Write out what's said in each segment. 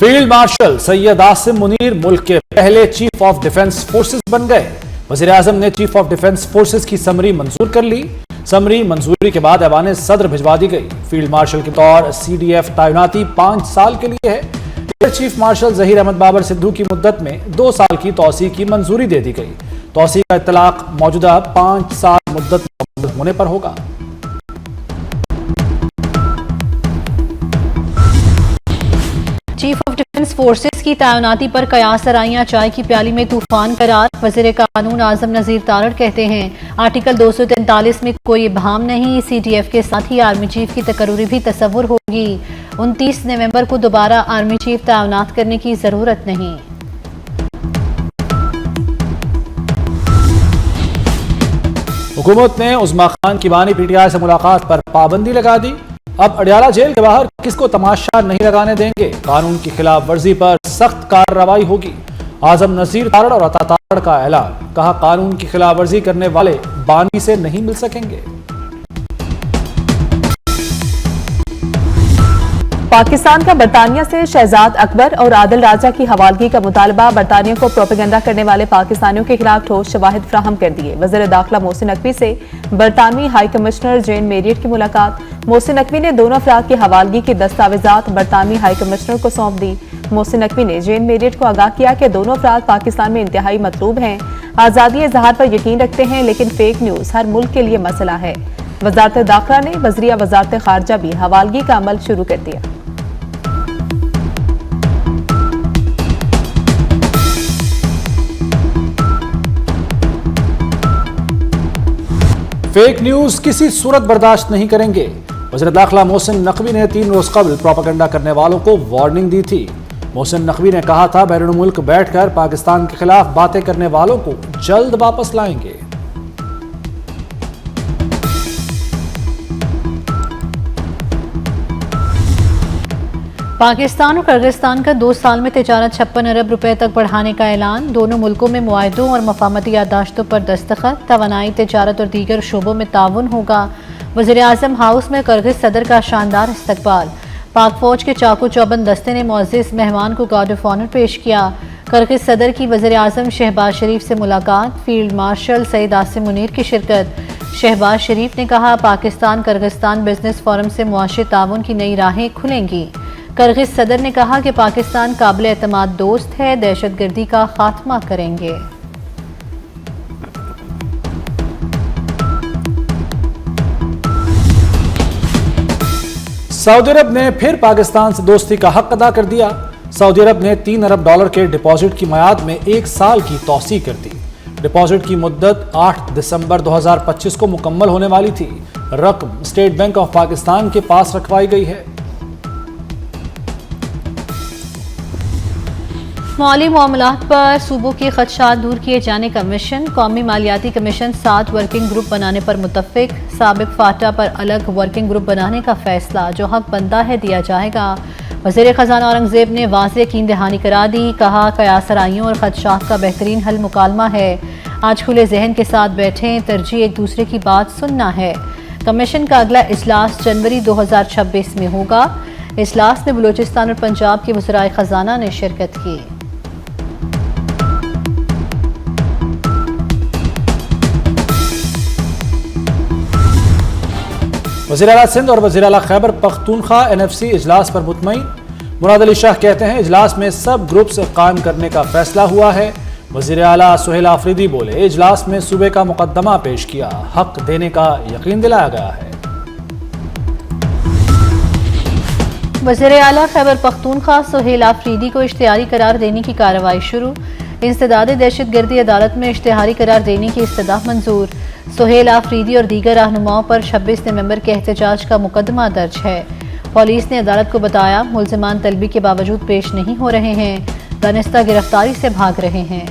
Field marshal Syed Asim Munir मुल्क के पहले चीफ ऑफ डिफेंस फोर्सेस बन गए। वजीर आजम ने चीफ ऑफ डिफेंस फोर्सेस की समरी मंजूर कर ली। समरी मंजूरी के बाद ऐवान सदर भिजवा दी गई। फील्ड मार्शल के तौर CDF तैनाती 5 साल के लिए है। Air chief marshal Zaheer Ahmed Babar Sidhu की मुद्दत में 2 साल की तौसी की मंजूरी दे दी गई। तौसी का इतलाक मौजूदा 5 साल मुद्दत होने पर होगा। चीफ ऑफ डिफेंस फोर्सेस की तैनाती पर कयास सराइयां चाय की प्याली में तूफान करार। वज़ीर कानून आजम नज़ीर तारड़ कहते हैं आर्टिकल 243 में कोई इबहम नहीं। CTF के साथ ही आर्मी चीफ की तकर्री भी तस्वुर होगी। 29 नवंबर को दोबारा आर्मी चीफ तैनात करने की जरूरत नहीं। हुकूमत ने उस्मा खान की बानी PTI से मुलाकात पर पाबंदी लगा दी। अब अडियाला जेल के बाहर किसको तमाशा नहीं लगाने देंगे। कानून की खिलाफ वर्जी पर सख्त कार्रवाई होगी। आजम नज़ीर तारड़ और अता तारड़ का ऐलान। कहा कानून की खिलाफ वर्जी करने वाले बानी से नहीं मिल सकेंगे। पाकिस्तान का बरतानिया से शहजाद अकबर और आदिल राजा की हवालगी का मुतालबा। बरतानिया को प्रोपेगेंडा करने वाले पाकिस्तानियों के खिलाफ ठोस शवाहिद फ्राहम कर दिए। वज़ीर दाखिला मोहसिन नकवी से बरतानवी हाई कमिश्नर जेन मेरियट की मुलाकात। मोहसिन नकवी ने दोनों अफराद की हवालगी की दस्तावेजात बरतानवी हाई कमिश्नर को सौंप दी। मोहसिन नकवी ने जेन मेरियट को आगाह किया कि दोनों अफराद पाकिस्तान में इंतहाई मतलूब हैं, आज़ादी इज़हार पर यकीन रखते हैं, लेकिन फेक न्यूज़ हर मुल्क के लिए मसला है। वजारत दाखिला ने वज़ीरिया वजारत खारजा भी हवालगी का अमल शुरू कर दिया। फेक न्यूज किसी सूरत बर्दाश्त नहीं करेंगे। वज़ीर दाखिला मोहसिन नकवी ने 3 रोज कबल प्रोपेगेंडा करने वालों को वार्निंग दी थी। मोहसिन नकवी ने कहा था बैरून मुल्क बैठकर पाकिस्तान के खिलाफ बातें करने वालों को जल्द वापस लाएंगे। पाकिस्तान और किर्गिस्तान का 2 साल में तिजारत 56 अरब रुपए तक बढ़ाने का ऐलान। दोनों मुल्कों में मुआहदों और मफाहमती याददाश्तों पर दस्तखत। तवानाई, तिजारत और दीगर शोबों में ताउन होगा। वज़ीर आज़म हाउस में किर्गिज सदर का शानदार इस्तकबाल। पाक फौज के चाकू चौबंद दस्ते ने मुअज़्ज़िज़ मेहमान को गार्ड ऑफ ऑनर पेश किया। किर्गिज सदर की वज़ीर आज़म शहबाज शरीफ से मुलाकात। फील्ड मार्शल सैयद आसिम मुनीर की शिरकत। शहबाज शरीफ ने कहा पाकिस्तान किर्गिस्तान बिजनेस फोरम से मुआशी ताउन की नई राहें खुलेंगी। किर्गिज सदर ने कहा कि पाकिस्तान काबिल एतमाद दोस्त है, दहशतगर्दी का खात्मा करेंगे। सऊदी अरब ने फिर पाकिस्तान से दोस्ती का हक अदा कर दिया। सऊदी अरब ने $3 अरब के डिपॉजिट की मियाद में 1 साल की तौसी कर दी। डिपॉजिट की मुद्दत 8 दिसंबर 2025 को मुकम्मल होने वाली थी। रकम स्टेट बैंक ऑफ पाकिस्तान के पास रखवाई गई है। माली मामलात पर सूबों के खदशात दूर किए जाने का मिशन। कौमी मालियाती कमीशन 7 वर्किंग ग्रुप बनाने पर मुत्तफिक। साबिक फाटा पर अलग वर्किंग ग्रुप बनाने का फैसला। जो हक बनता है दिया जाएगा। वज़ीर ख़जाना औरंगज़ेब ने वाज़ेह यकीन दहानी करा दी। कहा कयासराइयों और खदशात का बेहतरीन हल मुकालमा है। आज खुले जहन के साथ बैठें, तरजीह एक दूसरे की बात सुनना है। कमीशन का अगला इजलास जनवरी 2026 में होगा। इजलास में बलूचिस्तान और पंजाब के वज़राए ख़जाना ने शिरकत की। वज़ीर आला सिंध और वज़ीर आला खैबर पख्तूनख्वा NFC इजलास पर मुतमईन। मुराद अली शाह कहते हैं इजलास में सब ग्रुप्स कायम करने का फैसला हुआ है। वज़ीर आला सुहेल आफरीदी बोले इजलास में सूबे का मुकदमा पेश किया, हक देने का यकीन दिलाया गया है। वज़ीर आला खैबर पख्तूनख्वा सुहेल आफरीदी को इश्तिहारी करार देने की कार्रवाई शुरू। इंसदाद दहशतगर्दी अदालत में इश्तिहारी करार देने की इस्तदा मंजूर। सुहेल आफरीदी और दीगर रहनुमाओं पर 26 नवंबर के एहतजाज का मुकदमा दर्ज है। पुलिस ने अदालत को बताया मुल्ज़िमान तलबी के बावजूद पेश नहीं हो रहे हैं, दानिस्ता गिरफ्तारी से भाग रहे हैं।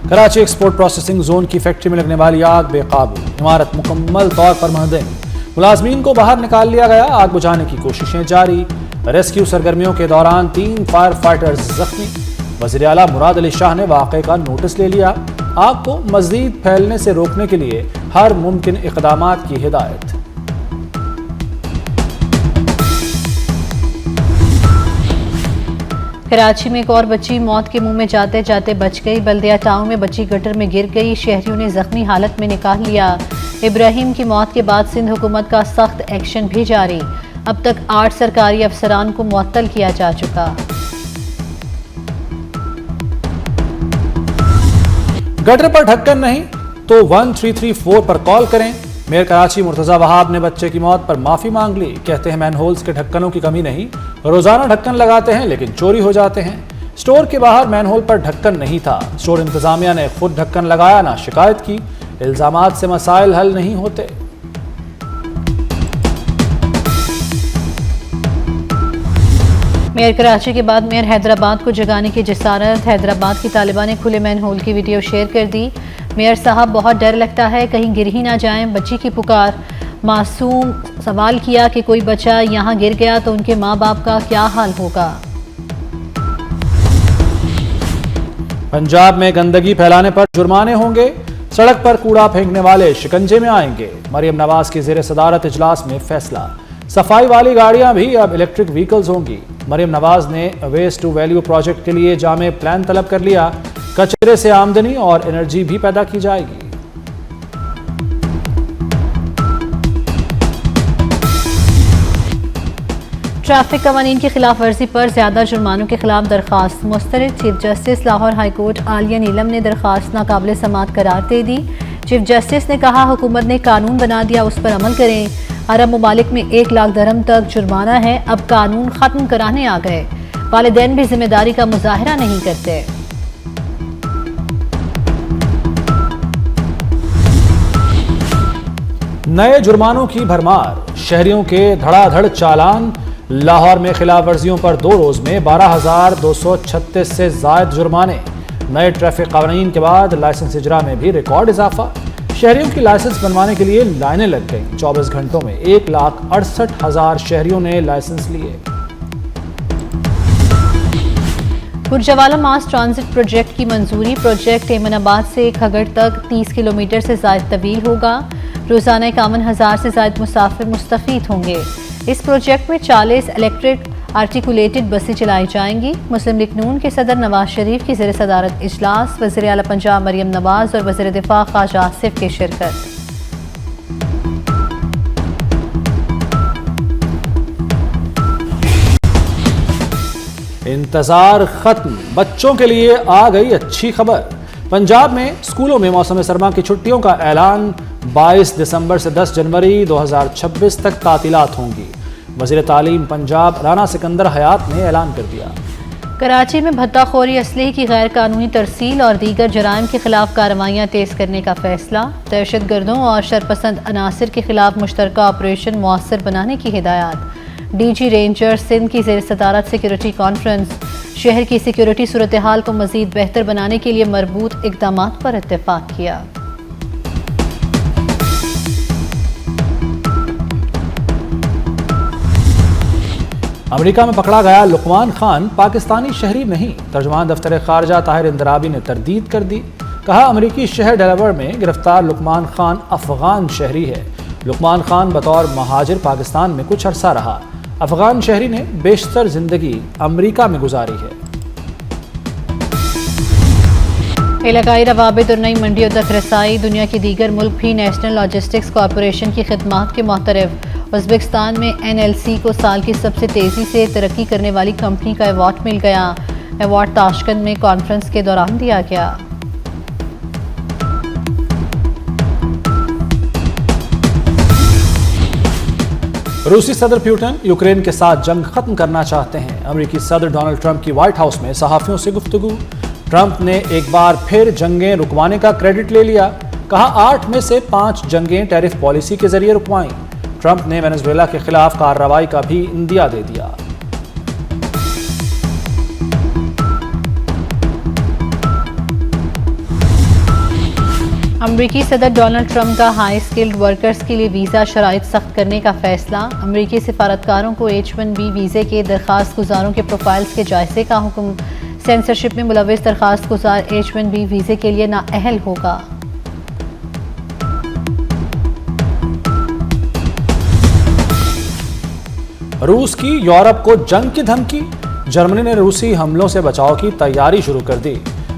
कराची एक्सपोर्ट प्रोसेसिंग जोन की फैक्ट्री में लगने वाली आग बेकाबू। इमारत मुकम्मल तौर पर महदूद। मुलाजमीन को बाहर निकाल लिया गया। आग बुझाने की कोशिशें जारी। रेस्क्यू सरगर्मियों के दौरान 3 फायर फाइटर्स जख्मी। वज़ीर आला मुराद अली शाह ने वाक़े का नोटिस ले लिया। आग को मज़ीद फैलने से रोकने के लिए हर मुमकिन इक़दामात की हिदायत। कराची में एक और बच्ची मौत के मुंह में जाते जाते बच गई। बल्दिया टाउन में बच्ची गटर में गिर गई, शहरियों ने जख्मी हालत में निकाल लिया। इब्राहिम की मौत के बाद सिंध हुकूमत का सख्त एक्शन भी जारी। अब तक 8 सरकारी अफसरान को मुअत्तल किया जा चुका। गटर पर ढक्कन नहीं तो 1334 पर कॉल करें। मेयर कराची मुर्तजा वहाब ने बच्चे की मौत पर माफी मांग ली। कहते हैं मैनहोल्स के ढक्कनों की कमी नहीं, रोजाना ढक्कन लगाते हैं लेकिन चोरी हो जाते हैं। स्टोर के बाहर मैनहोल पर ढक्कन नहीं था, स्टोर इंतजामिया ने खुद ढक्कन लगाया, ना शिकायत की। इल्जामात से मसाइल हल नहीं होते। मेयर कराची के बाद मेयर हैदराबाद को जगाने की जसारत। हैदराबाद की तालिबान ने खुले मैन होल की वीडियो शेयर कर दी। मेयर साहब बहुत डर लगता है, कहीं गिर ही ना जाएं। बच्ची की पुकार। मासूम सवाल किया कि कोई बच्चा यहाँ गिर गया तो उनके माँ बाप का क्या हाल होगा। पंजाब में गंदगी फैलाने पर जुर्माने होंगे, सड़क पर कूड़ा फेंकने वाले शिकंजे में आएंगे। मरियम नवाज की जेर सदारत इजलास में फैसला। सफाई वाली गाड़ियां भी अब इलेक्ट्रिक व्हीकल्स होंगी। मरियम नवाज ने वेस्ट टू वैल्यू प्रोजेक्ट के लिए जामे प्लान तलब कर लिया। कचरे से आमदनी और एनर्जी भी पैदा की जाएगी। ट्रैफिक कवानीन की खिलाफ वर्जी पर ज्यादा जुर्मानों के खिलाफ दरखास्त मुस्तरद। Chief justice Lahore high court आलिया नीलम ने दरखास्त नाकाबिल समाअत करार दे दी। चीफ जस्टिस ने कहा हुकूमत ने कानून बना दिया, उस पर अमल करें। अरब मुमालिक में 1 लाख दरहम तक जुर्माना है, अब कानून खत्म कराने आ गए। वालिदैन भी जिम्मेदारी का मुजाहिरा नहीं करते। नए जुर्मानों की भरमार, शहरियों के धड़ाधड़ चालान। लाहौर में खिलाफ वर्जियों पर 2 रोज में 12,236 से जायद जुर्माने। नए ट्रैफिक कानून के बाद लाइसेंस इजरा में भी रिकॉर्ड इजाफा। शहरियों की लाइसेंस बनवाने के लिए लाइनें लग गईं। 24 घंटों में 1,68,000 शहरियों ने लाइसेंस लिए। गुरजवाला मास ट्रांजिट प्रोजेक्ट की मंजूरी। प्रोजेक्ट एमनाबाद से खगड़ तक 30 किलोमीटर से ज्यादा तवील होगा। रोजाना 51,000 से ज्यादा मुसाफिर मुस्तफीद होंगे। इस प्रोजेक्ट में 40 इलेक्ट्रिक आर्टिकुलेटेड बसें चलाई जाएंगी। मुस्लिम लीग नून के सदर नवाज शरीफ की ज़ेर सदारत इजलास। वज़ीर आला पंजाब मरियम नवाज और वज़ीर दिफा ख्वाजा आसिफ की शिरकत। इंतजार खत्म, बच्चों के लिए आ गई अच्छी खबर। पंजाब में स्कूलों में मौसम सरमा की छुट्टियों का ऐलान। 22 दिसंबर से 10 जनवरी 2026 तक तातीलात होंगी। वज़ीर तालीम पंजाब राना सिकंदर हयात ने ऐलान कर दिया। कराची में भत्ताखोरी, असलहे की गैर कानूनी तरसील और दीगर जराइम के खिलाफ कार्रवाइयाँ तेज करने का फैसला। दहशतगर्दों और शरपसंद अनासर के खिलाफ मुश्तरका ऑपरेशन मौसर बनाने की हिदायत। डीजी रेंजर सिंध की ज़ेर सदारत सिक्योरिटी कॉन्फ्रेंस। शहर की सिक्योरिटी सूरत हाल को मज़ीद बेहतर बनाने के लिए मरबूत इक़दामात पर इत्तेफाक किया। अमेरिका में पकड़ा गया लुकमान खान पाकिस्तानी शहरी नहीं। तर्जुमान दफ्तर खारजा ताहिर इंदराबी ने तरदीद कर दी। कहा अमेरिकी शहर डेलावेयर में गिरफ्तार लुकमान खान अफगान शहरी है। लुकमान खान बतौर महाजिर पाकिस्तान में कुछ अरसा रहा। अफगान शहरी ने बेशतर जिंदगी अमेरिका में गुजारी है। इलाकाई रवाबित और नई मंडियों तक रसाई। दुनिया के दीगर मुल्क भी नेशनल लॉजिस्टिक्स कॉरपोरेशन की खिदमात के मोहतरफ। उज़्बेकिस्तान में NLC को साल की सबसे तेज़ी से तरक्की करने वाली कंपनी का अवार्ड मिल गया। अवार्ड ताशकंद में कॉन्फ्रेंस के दौरान दिया गया। रूसी सदर पुतिन यूक्रेन के साथ जंग खत्म करना चाहते हैं। अमेरिकी सदर डोनाल्ड ट्रंप की व्हाइट हाउस में सहाफियों से गुफ्तगू। ट्रंप ने एक बार फिर जंगें रुकवाने का क्रेडिट ले लिया। कहा 8 में से 5 जंगें टैरिफ पॉलिसी के जरिए रुकवाईं। ट्रंप ने वेनेजुएला के खिलाफ कार्रवाई का भी इंदिया दे दिया। अमरीकी सदर डोनाल्ड ट्रंप का हाई स्किल्ड वर्कर्स के लिए वीज़ा शराइत सख्त करने का फैसला। अमरीकी सिफारतकारों को H1B वीज़े के दरख्वास्त गुजारों के प्रोफाइल्स के जायजे का हुक्म। सेंसरशिप में मुलविस दरख्वास्त गुजार H1B वीज़े के लिए नाअहल होगा। रूस की यूरोप को जंग की धमकी। जर्मनी ने रूसी हमलों से बचाव की तैयारी शुरू कर दी।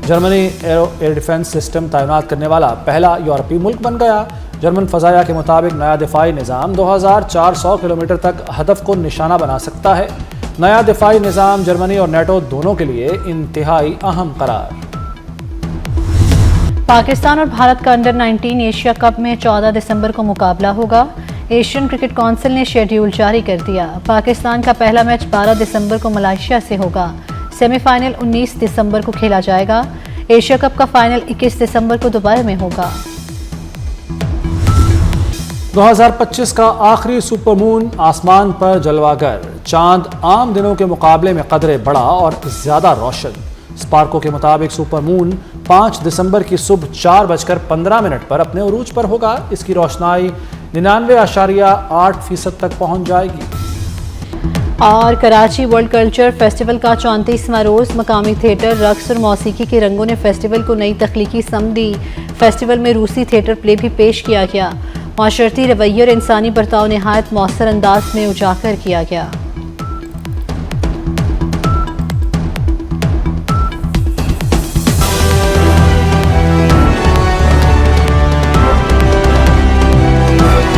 जर्मनी एयर डिफेंस सिस्टम तैनात करने वाला पहला यूरोपीय मुल्क बन गया। जर्मन फजाया के मुताबिक नया दिफाई निज़ाम 2400 किलोमीटर तक हदफ को निशाना बना सकता है। नया दिफाई निज़ाम जर्मनी और नेटो दोनों के लिए इंतहाई अहम करार। पाकिस्तान और भारत का अंडर 19 एशिया कप में 14 दिसंबर को मुकाबला होगा। एशियन क्रिकेट काउंसिल ने शेड्यूल जारी कर दिया। पाकिस्तान का पहला मैच 12 दिसंबर को मलेशिया से होगा। सेमीफाइनल 19 दिसंबर को खेला जाएगा। एशिया कप का फाइनल 21 दिसंबर को दुबई में होगा। 2025 का आखिरी सुपरमून आसमान पर जलवागर। चांद आम दिनों के मुकाबले में कदरे बड़ा और ज्यादा रोशन। स्पार्को के मुताबिक सुपरमून 5 दिसंबर की सुबह 4:15 पर अपने उरूज पर होगा। इसकी रोशनाई 99.8% तक पहुंच जाएगी। और कराची वर्ल्ड कल्चर फेस्टिवल का 34वां रोज मकामी थिएटर, रक्स और मौसीकी के रंगों ने फेस्टिवल को नई तख्लीकी सम दी। फेस्टिवल में रूसी थिएटर प्ले भी पेश किया गया। माशरती रवैये और इंसानी बर्ताव नहायत मौसर अंदाज में उजागर किया गया।